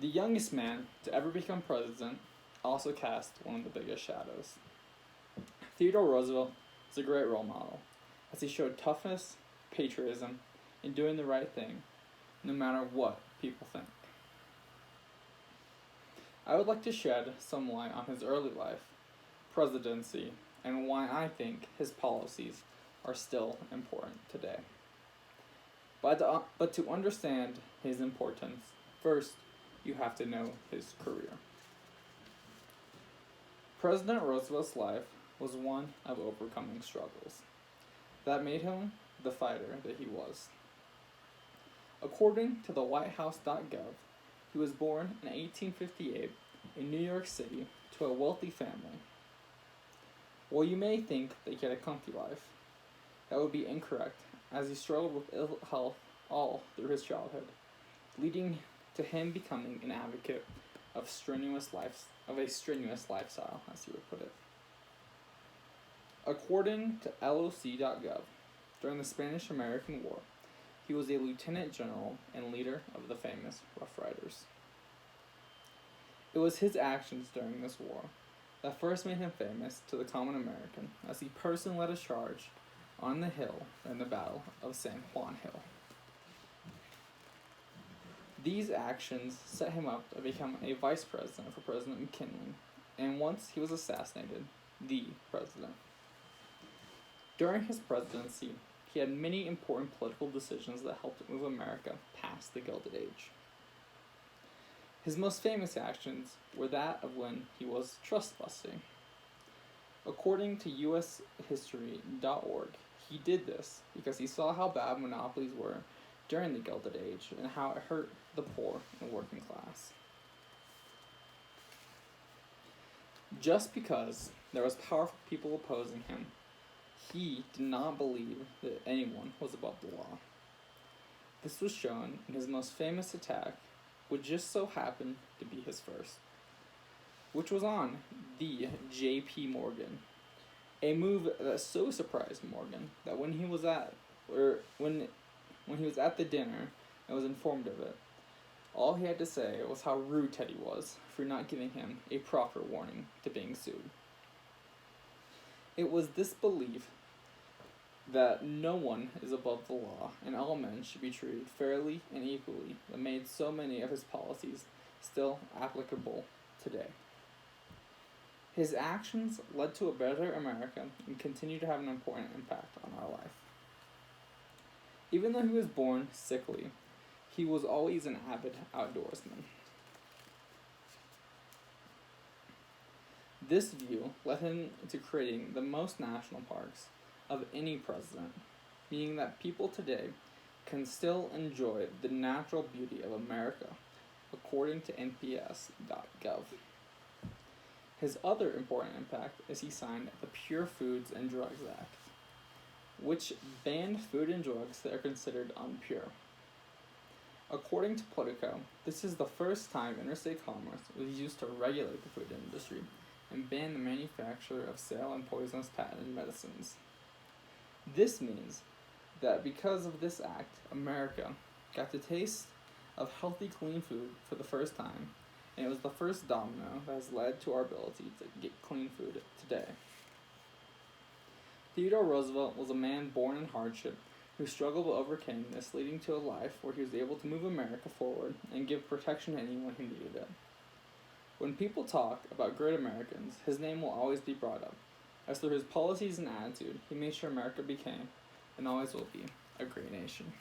The youngest man to ever become president also cast one of the biggest shadows. Theodore Roosevelt is a great role model, as he showed toughness, patriotism, and doing the right thing, no matter what people think. I would like to shed some light on his early life, presidency, and why I think his policies are still important today. But to understand his importance, first you have to know his career. President Roosevelt's life was one of overcoming struggles that made him the fighter that he was. According to the WhiteHouse.gov, he was born in 1858 in New York City to a wealthy family. While you may think that he had a comfy life, that would be incorrect, as he struggled with ill health all through his childhood, leading to him becoming an advocate of a strenuous lifestyle, as he would put it. According to LOC.gov, during the Spanish-American War, he was a lieutenant general and leader of the famous Rough Riders. It was his actions during this war that first made him famous to the common American, as he personally led a charge on the hill in the Battle of San Juan Hill. These actions set him up to become a vice president for President McKinley, and once he was assassinated, the president. During his presidency, he had many important political decisions that helped move America past the Gilded Age. His most famous actions were that of when he was trust busting. According to ushistory.org, he did this because he saw how bad monopolies were during the Gilded Age and how it hurt the poor and working class. Just because there was powerful people opposing him, he did not believe that anyone was above the law. This was shown in his most famous attack, which just so happened to be his first, which was on the J.P. Morgan, a move that so surprised Morgan that when he was at the dinner and was informed of it, all he had to say was how rude Teddy was for not giving him a proper warning to being sued. It was this belief that no one is above the law and all men should be treated fairly and equally that made so many of his policies still applicable today. His actions led to a better America and continue to have an important impact on our life. Even though he was born sickly, he was always an avid outdoorsman. This view led him to creating the most national parks of any president, meaning that people today can still enjoy the natural beauty of America, according to NPS.gov. His other important impact is he signed the Pure Foods and Drugs Act, which banned food and drugs that are considered impure. According to Politico, this is the first time interstate commerce was used to regulate the food industry and ban the manufacture of sale and poisonous patented medicines. This means that because of this act, America got the taste of healthy, clean food for the first time, and it was the first domino that has led to our ability to get clean food today. Theodore Roosevelt was a man born in hardship who struggled but overcame this, leading to a life where he was able to move America forward and give protection to anyone who needed it. When people talk about great Americans, his name will always be brought up, as through his policies and attitude, he made sure America became, and always will be, a great nation.